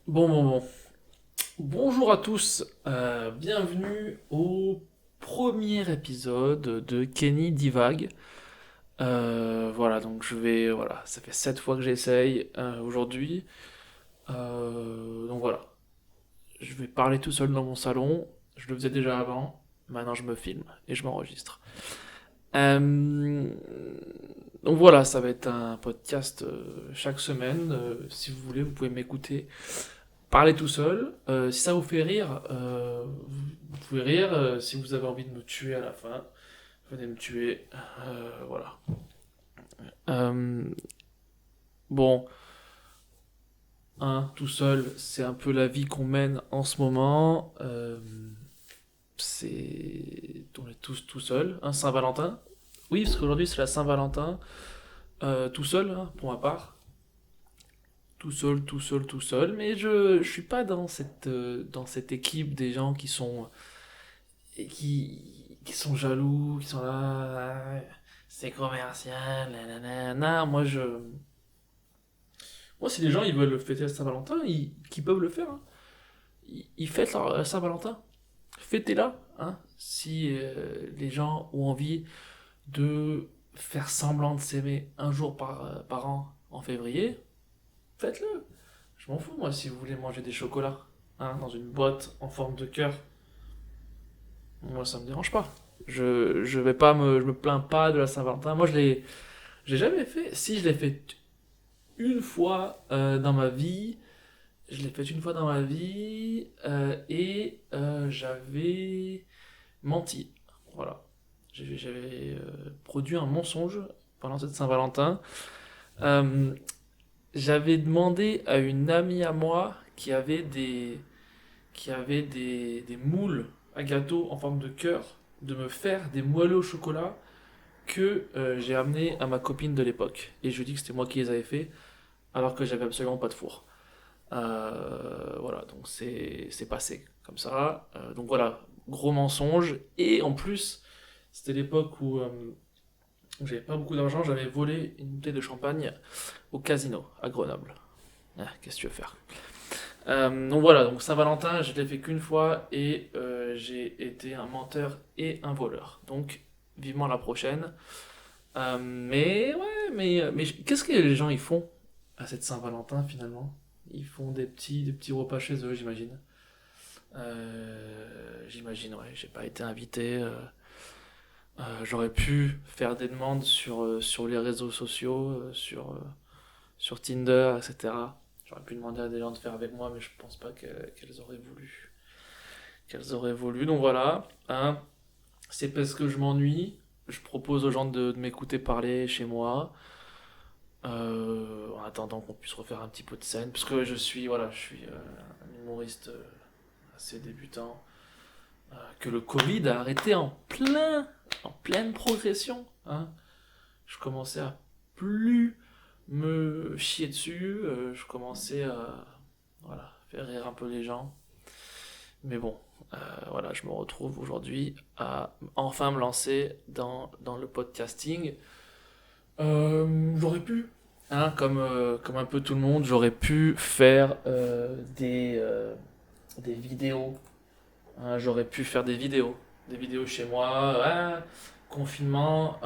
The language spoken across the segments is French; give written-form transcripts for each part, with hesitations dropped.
Bon. Bonjour à tous, bienvenue au premier épisode de Kenny Divague. Voilà, donc voilà, ça fait 7 fois que j'essaye aujourd'hui. Donc voilà, je vais parler tout seul dans mon salon. Je le faisais déjà avant, maintenant je me filme et je m'enregistre. Euh, donc voilà, ça va être un podcast chaque semaine. Si vous voulez, vous pouvez m'écouter parler tout seul. Si ça vous fait rire, vous pouvez rire. Si vous avez envie de me tuer à la fin, venez me tuer. Voilà. Euh, bon, tout seul, c'est un peu la vie qu'on mène en ce moment. On est tous tout seuls. Saint-Valentin. Oui, parce qu'aujourd'hui c'est la Saint-Valentin. Tout seul, hein, pour ma part. Tout seul. Mais je suis pas dans cette équipe des gens qui sont et qui sont jaloux, qui sont là, c'est commercial, nanana. Moi, si les gens ils veulent fêter la Saint-Valentin, qu'ils peuvent le faire. Hein. Ils fêtent leur Saint-Valentin. Fêtez-la. Hein. Si les gens ont envie de faire semblant de s'aimer un jour par an en février, faites-le. Je m'en fous, moi, si vous voulez manger des chocolats dans une boîte en forme de cœur. Moi, ça me dérange pas. Je me plains pas de la Saint-Valentin. J'ai jamais fait. Si, je l'ai fait une fois dans ma vie. Je l'ai fait une fois dans ma vie et j'avais menti. Voilà. J'avais produit un mensonge pendant cette Saint-Valentin. Euh, J'avais demandé à une amie à moi qui avait des moules à gâteau en forme de cœur de me faire des moelleux au chocolat que j'ai amené à ma copine de l'époque. Et je lui dis que c'était moi qui les avais fait, alors que j'avais absolument pas de four. Voilà, donc c'est passé comme ça. Donc voilà, gros mensonge. Et en plus, c'était l'époque où j'avais pas beaucoup d'argent, j'avais volé une bouteille de champagne au casino à Grenoble. Ah, qu'est-ce que tu veux faire? Donc voilà, donc Saint-Valentin, je l'ai fait qu'une fois et j'ai été un menteur et un voleur. Donc vivement la prochaine. Mais ouais, mais qu'est-ce que les gens ils font à cette Saint-Valentin finalement? Ils font des petits repas chez eux, j'imagine. J'imagine, ouais, j'ai pas été invité. J'aurais pu faire des demandes sur les réseaux sociaux, sur Tinder, etc. J'aurais pu demander à des gens de faire avec moi, mais je pense pas qu'elles auraient voulu. Qu'elles auraient voulu. Donc voilà, hein, c'est parce que je m'ennuie. Je propose aux gens de m'écouter parler chez moi. En attendant qu'on puisse refaire un petit peu de scène, parce que je suis un humoriste assez débutant, que le Covid a arrêté en pleine progression. Hein. Je commençais à plus me chier dessus, je commençais à voilà, faire rire un peu les gens. Mais bon, voilà, je me retrouve aujourd'hui à enfin me lancer dans le podcasting. J'aurais pu, hein, comme un peu tout le monde, j'aurais pu faire des vidéos. Hein, j'aurais pu faire des vidéos chez moi. Ah, confinement,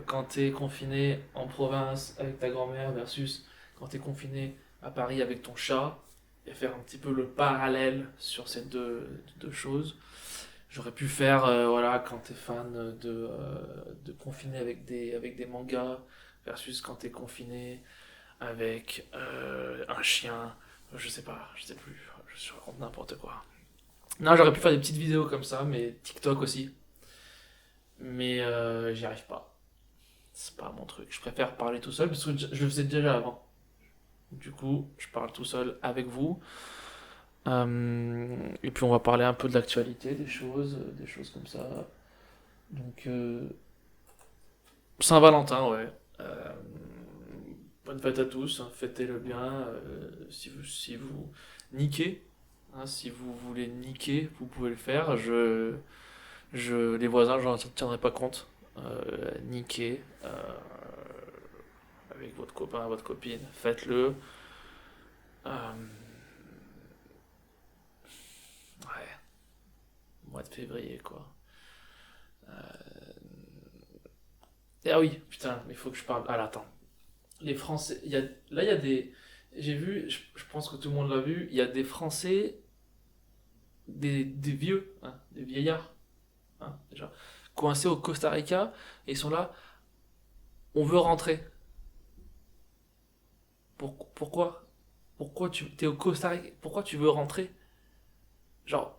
quand t'es confiné en province avec ta grand-mère versus quand t'es confiné à Paris avec ton chat, et faire un petit peu le parallèle sur ces deux choses. J'aurais pu faire, voilà, quand t'es fan de confiner avec des mangas versus quand t'es confiné avec un chien. Je sais plus, je raconte n'importe quoi. Non, j'aurais pu faire des petites vidéos comme ça, mais TikTok aussi. Mais j'y arrive pas. C'est pas mon truc. Je préfère parler tout seul parce que je le faisais déjà avant. Du coup, je parle tout seul avec vous. Et puis on va parler un peu de l'actualité, des choses comme ça. Donc, Saint-Valentin, ouais. Euh, Bonne fête à tous, hein, fêtez-le bien. Si vous niquez, hein, si vous voulez niquer, vous pouvez le faire. Les voisins, j'en tiendrai pas compte. Niquez avec votre copain, votre copine, faites-le. mois de février, quoi. Et ah oui, putain, mais il faut que je parle. Ah là, attends. Les Français, là, il y a des. J'ai vu, je pense que tout le monde l'a vu, il y a des Français, des vieux, hein, des vieillards, hein, déjà, coincés au Costa Rica, et ils sont là, on veut rentrer. Pourquoi? Pourquoi tu t'es au Costa Rica? Pourquoi tu veux rentrer? Genre,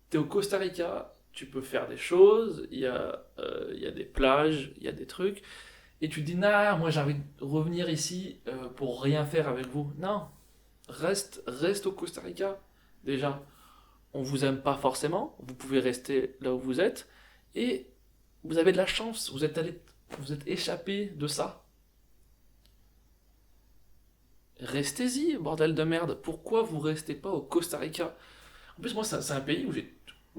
t'es au Costa Rica, tu peux faire des choses, il y a des plages, il y a des trucs, et tu te dis, nah, moi j'ai envie de revenir ici pour rien faire avec vous. Non, reste au Costa Rica. Déjà, on vous aime pas forcément, vous pouvez rester là où vous êtes, et vous avez de la chance, vous êtes échappé de ça. Restez-y, bordel de merde. Pourquoi vous restez pas au Costa Rica? En plus, moi, c'est un pays où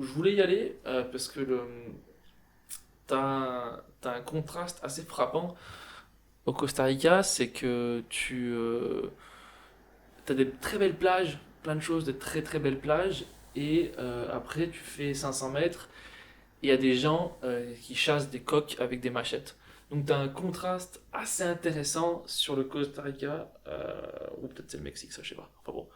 je voulais y aller parce que t'as un contraste assez frappant au Costa Rica, c'est que t'as des très belles plages, plein de choses, des très très belles plages, et après tu fais 500 mètres, et il y a des gens qui chassent des coqs avec des machettes. Donc t'as un contraste assez intéressant sur le Costa Rica, ou peut-être c'est le Mexique, ça je sais pas. Enfin bon,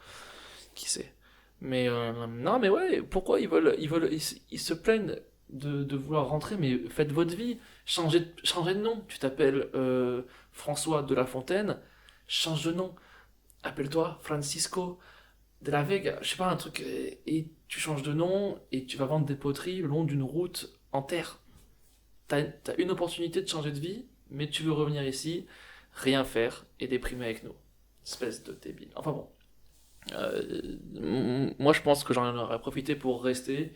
qui sait. Mais non, mais ouais, pourquoi ils se plaignent de vouloir rentrer, mais faites votre vie, changez de nom. Tu t'appelles François de la Fontaine, change de nom. Appelle-toi Francisco de la Vega, je sais pas, un truc, et tu changes de nom et tu vas vendre des poteries le long d'une route en terre. T'as une opportunité de changer de vie, mais tu veux revenir ici, rien faire et déprimer avec nous. Espèce de débile. Enfin bon. Moi, je pense que j'en aurais profité pour rester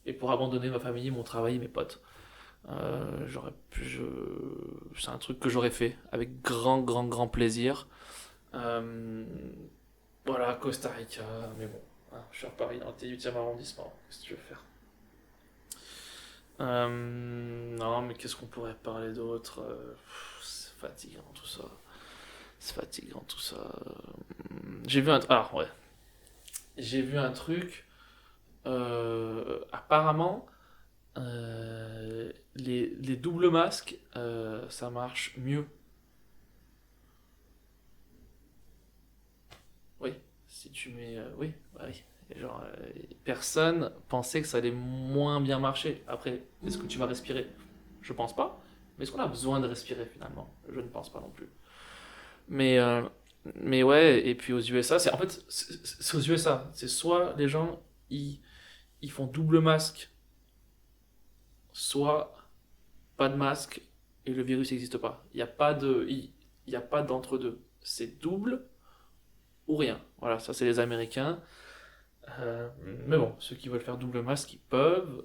et pour abandonner ma famille, mon travail et mes potes. C'est un truc que j'aurais fait avec grand, grand, grand plaisir. Euh, voilà, Costa Rica, mais bon, hein, je suis à Paris dans le 18e arrondissement. Qu'est-ce que tu veux faire? Non, mais qu'est-ce qu'on pourrait parler d'autre? C'est fatigant tout ça. C'est fatigant tout ça. J'ai vu un. Ah, ouais. J'ai vu un truc. Apparemment, les doubles masques, ça marche mieux. Oui, si tu mets. Oui, bah oui. Et genre, personne pensait que ça allait moins bien marcher. Après, est-ce que tu vas respirer? Je pense pas. Mais est-ce qu'on a besoin de respirer finalement? Je ne pense pas non plus. Mais, euh, mais ouais, et puis aux USA, en fait, c'est aux USA. C'est soit les gens, ils font double masque, soit pas de masque et le virus n'existe pas. Il y a pas d'entre-deux. C'est double ou rien. Voilà, ça c'est les Américains. Mais bon, ceux qui veulent faire double masque, ils peuvent.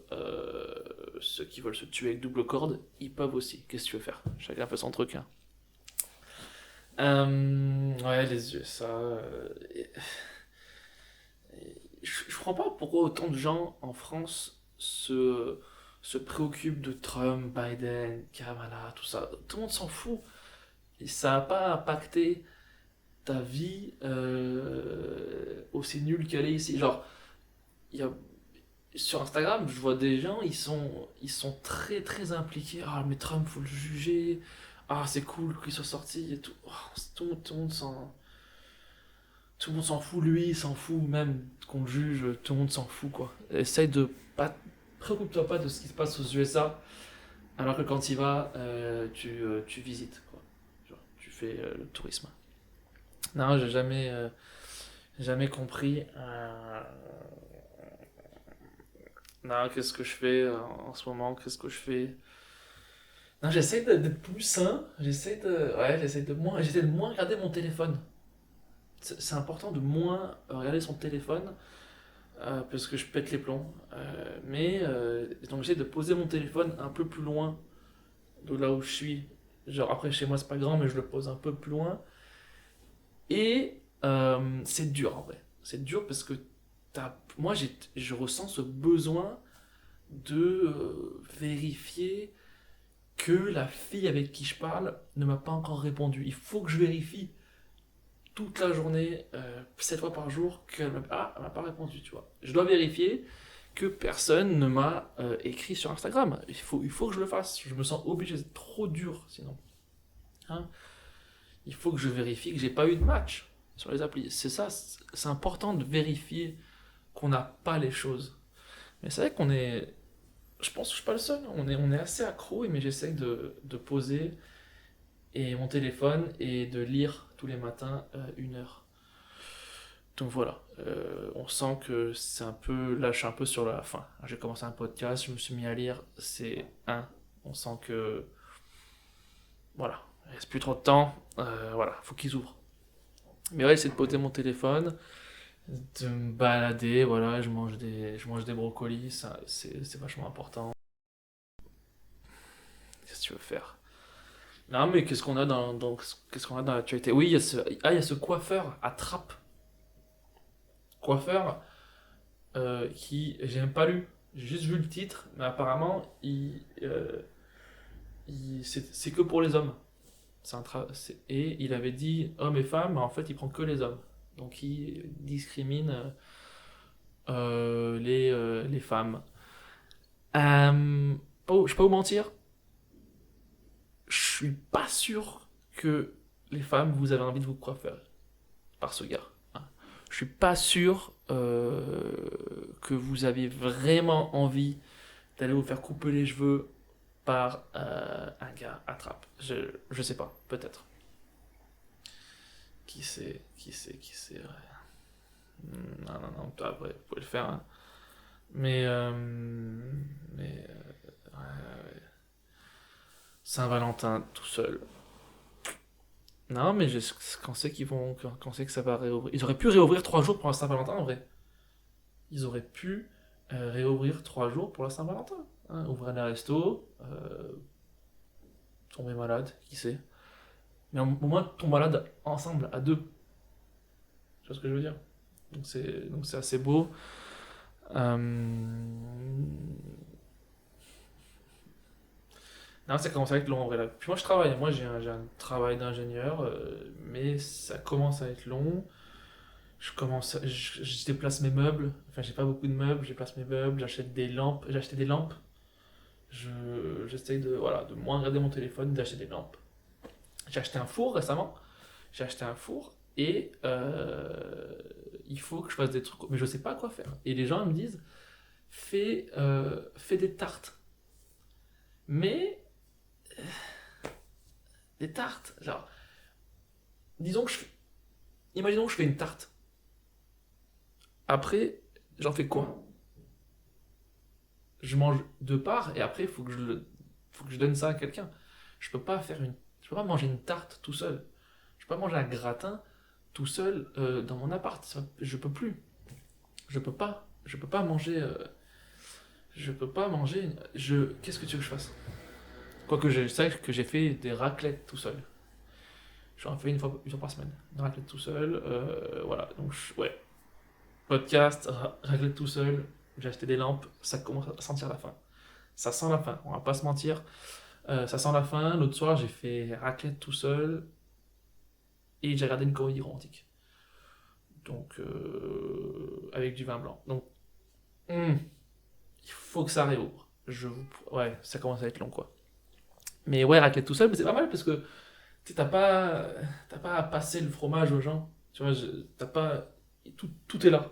Ceux qui veulent se tuer avec double corde, ils peuvent aussi. Qu'est-ce que tu veux faire? Chacun fait son truc, hein. Ouais, les USA. Je comprends pas pourquoi autant de gens en France se préoccupent de Trump, Biden, Kamala, tout ça. Tout le monde s'en fout. Et ça n'a pas impacté ta vie aussi nulle qu'elle est ici. Genre, il y a, sur Instagram, je vois des gens, ils sont très très impliqués. Ah, mais Trump, faut le juger. Ah, c'est cool qu'il soit sorti et tout. Oh, tout le monde s'en fout, lui, il s'en fout, même qu'on le juge, tout le monde s'en fout, quoi. Essaye de pas. Préoccupe-toi pas de ce qui se passe aux USA, alors que quand il vas, tu visites, quoi. Genre, tu fais le tourisme. Non, j'ai jamais compris. Non, qu'est-ce que je fais en ce moment? Qu'est-ce que je fais? Non, d'être plus sain. J'essaie de moins regarder mon téléphone. C'est important de moins regarder son téléphone parce que je pète les plombs. Donc j'essaie de poser mon téléphone un peu plus loin de là où je suis. Genre après chez moi c'est pas grand mais je le pose un peu plus loin. Et c'est dur en vrai. C'est dur parce que moi je ressens ce besoin de vérifier que la fille avec qui je parle ne m'a pas encore répondu. Il faut que je vérifie toute la journée, 7 fois par jour, elle m'a pas répondu, tu vois. Je dois vérifier que personne ne m'a écrit sur Instagram. Il faut que je le fasse. Je me sens obligé, c'est trop dur sinon. Hein, il faut que je vérifie que j'ai pas eu de match sur les applis. C'est ça, c'est important de vérifier qu'on n'a pas les choses. Mais c'est vrai qu'on est. Je pense que je suis pas le seul. On est assez accro, mais j'essaie de poser et mon téléphone et de lire tous les matins 1 heure. Donc voilà, on sent que c'est un peu. Là, je suis un peu sur la fin. J'ai commencé un podcast, je me suis mis à lire. C'est un. On sent que. Voilà, il reste plus trop de temps. Voilà, faut qu'ils ouvrent. Mais ouais, c'est de poser mon téléphone, de me balader. Voilà, je mange des brocolis. Ça, c'est vachement important. Qu'est-ce que tu veux faire? Non, mais qu'est-ce qu'on a dans l'actualité? Oui, il y a ce coiffeur à Trappes. Coiffeur qui, j'ai même pas lu, j'ai juste vu le titre, mais apparemment, c'est que pour les hommes. Et il avait dit hommes et femmes, mais en fait, il prend que les hommes. Donc, il discrimine les femmes. Je vais pas vous mentir, je suis pas sûr que les femmes, vous avez envie de vous coiffer par ce gars. Hein. Je suis pas sûr que vous avez vraiment envie d'aller vous faire couper les cheveux par un gars à Trappes. Je sais pas, peut-être. Qui sait, ouais. Non, non, non, toi, après, vous pouvez le faire. Hein. Mais, ouais, ouais. Saint-Valentin tout seul. Non, mais quand c'est quand c'est que ça va réouvrir. Ils auraient pu réouvrir 3 jours pour la Saint-Valentin en vrai. Ils auraient pu réouvrir 3 jours pour la Saint-Valentin. Hein. Ouvrir les restos, tomber malade, qui sait. Mais au moins tomber malade ensemble, à deux. Tu vois ce que je veux dire? Donc c'est assez beau. Euh, Non, ça commence à être long en vrai là. Puis moi je travaille, moi j'ai un travail d'ingénieur, mais ça commence à être long. Je déplace mes meubles, enfin j'ai pas beaucoup de meubles, je déplace mes meubles, j'achète des lampes, j'ai acheté des lampes. J'essaye de, voilà, de moins regarder mon téléphone, d'acheter des lampes. J'ai acheté un four récemment, j'ai acheté un four et il faut que je fasse des trucs, mais je sais pas quoi faire. Et les gens me disent, fais des tartes. Mais des tartes, genre, disons que je, imaginons que je fais une tarte. Après, j'en fais quoi? Je mange deux parts et après, faut que je donne ça à quelqu'un. Je peux pas manger une tarte tout seul. Je peux pas manger un gratin tout seul dans mon appart. Je peux plus. Je peux pas manger. Je peux pas manger. Qu'est-ce que tu veux que je fasse? Quoique je sais que j'ai fait des raclettes tout seul. J'en fais une fois par semaine. Une raclette tout seul. Voilà. Donc, ouais. Podcast, raclette tout seul. J'ai acheté des lampes. Ça commence à sentir la fin. Ça sent la fin. On va pas se mentir. Ça sent la fin. L'autre soir, j'ai fait raclette tout seul. Et j'ai regardé une comédie romantique. Donc, avec du vin blanc. Donc, il faut que ça réouvre. Ouais, ça commence à être long, quoi. Mais ouais, raclette tout seul, mais c'est pas mal parce que tu sais, t'as pas à passer le fromage aux gens. Tu vois, t'as pas. Tout est là.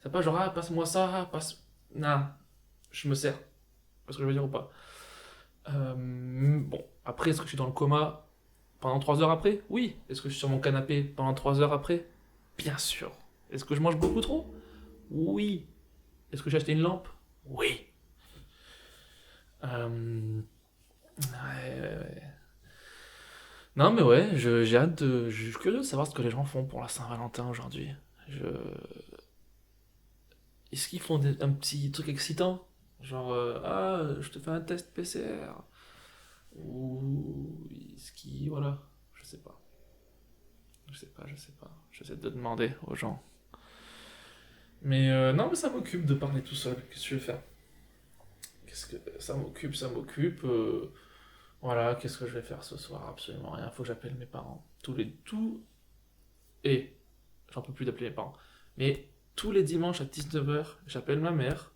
T'as pas genre, ah, passe-moi ça, passe. Non, je me sers. Parce que je veux dire ou pas. Bon, après, est-ce que je suis dans le coma pendant 3 heures après? Oui. Est-ce que je suis sur mon canapé pendant 3 heures après? Bien sûr. Est-ce que je mange beaucoup trop? Oui. Est-ce que j'ai acheté une lampe? Oui. Ouais. Non, mais ouais, j'ai hâte de. Je suis curieux de savoir ce que les gens font pour la Saint-Valentin aujourd'hui. Je... Est-ce qu'ils font un petit truc excitant? Genre, ah, je te fais un test PCR. Ou est-ce qu'ils. Voilà, je sais pas. Je sais pas. J'essaie de demander aux gens. Mais non, mais ça m'occupe de parler tout seul. Qu'est-ce que je vais faire? Qu'est-ce que. Ça m'occupe. Voilà, qu'est-ce que je vais faire ce soir? Absolument rien. Faut que j'appelle mes parents. Tout. J'en peux plus d'appeler mes parents. Mais tous les dimanches à 19h, j'appelle ma mère.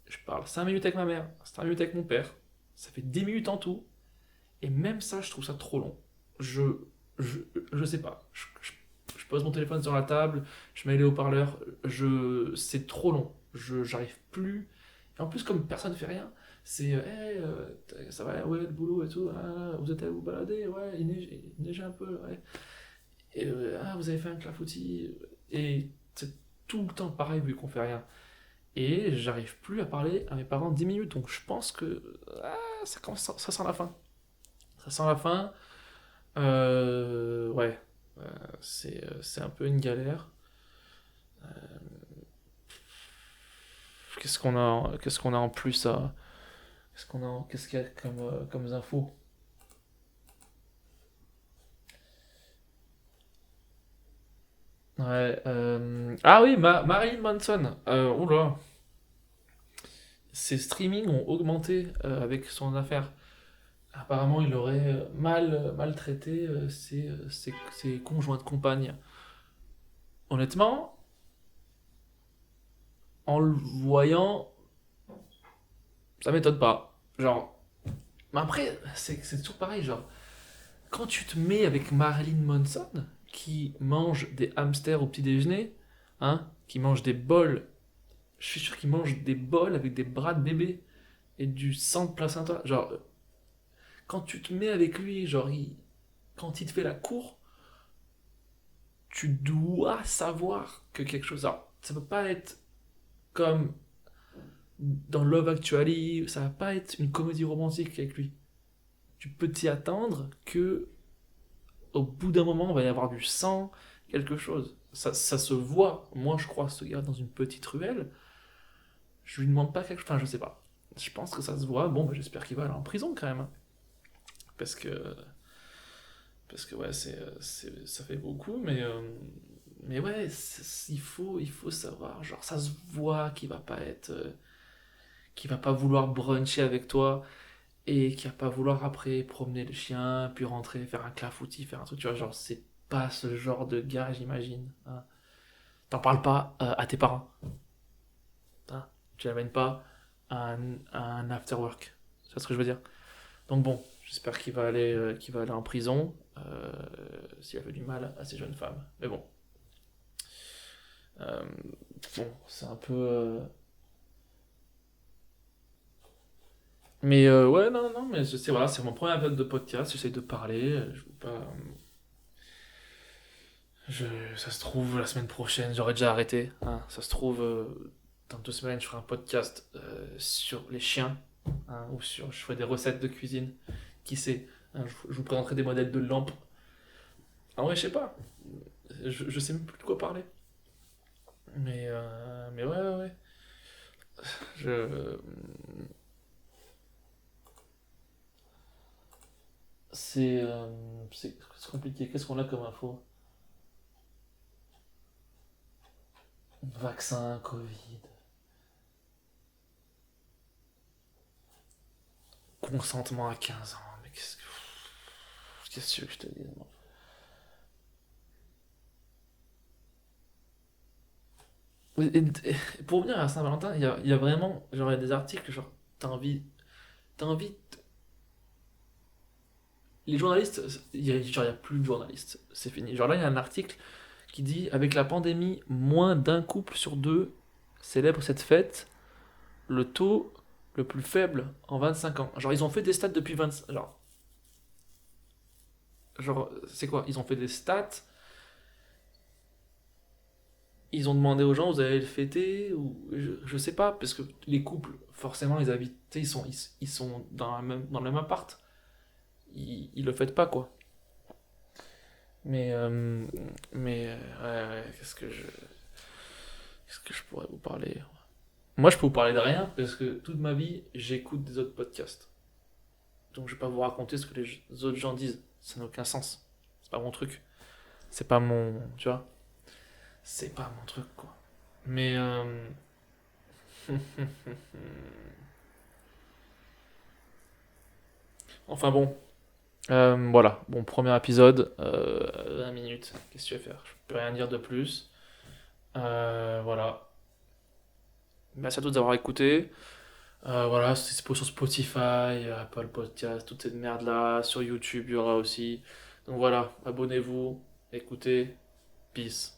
je parle 5 minutes avec ma mère, 5 minutes avec mon père, ça fait 10 minutes en tout, et même ça, je trouve ça trop long. Je, je, je sais pas. Je pose mon téléphone sur la table, je mets les haut-parleurs, c'est trop long. J'arrive plus. Et en plus, comme personne ne fait rien, c'est hey, ça va, ouais, le boulot et tout, ah, vous êtes allé vous balader, ouais, il neige un peu, ouais. Et, ah, vous avez fait un clafoutis. Et c'est tout le temps pareil vu qu'on fait rien. Et j'arrive plus à parler à mes parents 10 minutes, donc je pense que ah, ça sent la fin. Ça sent la fin. Ouais, c'est un peu une galère. Qu'est-ce qu'on a en plus à. Qu'est-ce qu'il y a comme infos? Ouais, ah oui, Marilyn Manson. Oula. Ses streamings ont augmenté avec son affaire. Apparemment, il aurait maltraité ses conjointes compagnes. Honnêtement, en le voyant, ça m'étonne pas. Genre, mais après, c'est toujours pareil. Genre, quand tu te mets avec Marilyn Manson, qui mange des hamsters au petit déjeuner, hein, qui mange des bols, je suis sûr qu'il mange des bols avec des bras de bébé et du sang de placenta. Genre, quand tu te mets avec lui, genre, quand il te fait la cour, tu dois savoir que quelque chose. Alors, ça peut pas être comme dans Love Actually, ça va pas être une comédie romantique avec lui. Tu peux t'y attendre que au bout d'un moment, il va y avoir du sang, quelque chose. Ça se voit. Moi, je crois ce gars dans une petite ruelle. Je lui demande pas quelque chose. Enfin, je sais pas. Je pense que ça se voit. Bon, bah, j'espère qu'il va aller en prison quand même, hein. Parce que, parce que ouais, ça fait beaucoup. Mais ouais, il faut savoir. Genre, ça se voit qu'il va pas être. Qu'il va pas vouloir bruncher avec toi. Et qu'il va pas vouloir après promener le chien, puis rentrer, faire un clafoutis, faire un truc. Tu vois, genre, c'est pas ce genre de gars, j'imagine, hein. T'en parles pas à tes parents, hein. Tu l'amènes pas à un after work. Tu vois ce que je veux dire? Donc bon, j'espère qu'il va aller en prison s'il a fait du mal à ces jeunes femmes. Mais bon, euh, bon, c'est un peu. Mais ouais, non, non, mais c'est voilà, c'est mon premier épisode de podcast. J'essaie de parler. Je veux pas. Ça se trouve, la semaine prochaine, j'aurais déjà arrêté, hein. Ça se trouve, dans 2 semaines, je ferai un podcast sur les chiens, hein, ou je ferai des recettes de cuisine. Qui sait, hein, je vous présenterai des modèles de lampes. En vrai, je sais pas. Je sais même plus de quoi parler. Mais ouais, ouais, ouais. Je, c'est compliqué. Qu'est-ce qu'on a comme info? Vaccin, Covid, consentement à 15 ans. Mais qu'est-ce que tu veux que je te dise, moi? Pour revenir à Saint-Valentin, il y a vraiment genre, il y a des articles, genre, t'as envie, les journalistes, genre, il y a plus de journalistes, c'est fini. Genre là, il y a un article qui dit, avec la pandémie, moins d'un couple sur deux célèbre cette fête, le taux le plus faible en 25 ans. Genre, ils ont fait des stats depuis 20, genre, c'est quoi? Ils ont fait des stats, ils ont demandé aux gens, vous allez le fêter, ou je sais pas, parce que les couples, forcément, ils habitent, tu sais, ils sont dans le même appart. Ils le fêtent pas, quoi. Mais, euh, ouais, ouais, qu'est-ce que je pourrais vous parler? Moi, je peux vous parler de rien, parce que toute ma vie, j'écoute des autres podcasts. Donc, je vais pas vous raconter ce que les autres gens disent. Ça n'a aucun sens. C'est pas mon truc. C'est pas mon. Tu vois? C'est pas mon truc, quoi. Mais, enfin bon. Voilà. Bon, premier épisode. 20 minutes. Qu'est-ce que tu vas faire? Je peux rien dire de plus. Voilà. Merci à tous d'avoir écouté. Voilà, c'est dispo sur Spotify, Apple Podcast, toute cette merde-là. Sur YouTube, il y aura aussi. Donc voilà, abonnez-vous, écoutez, peace.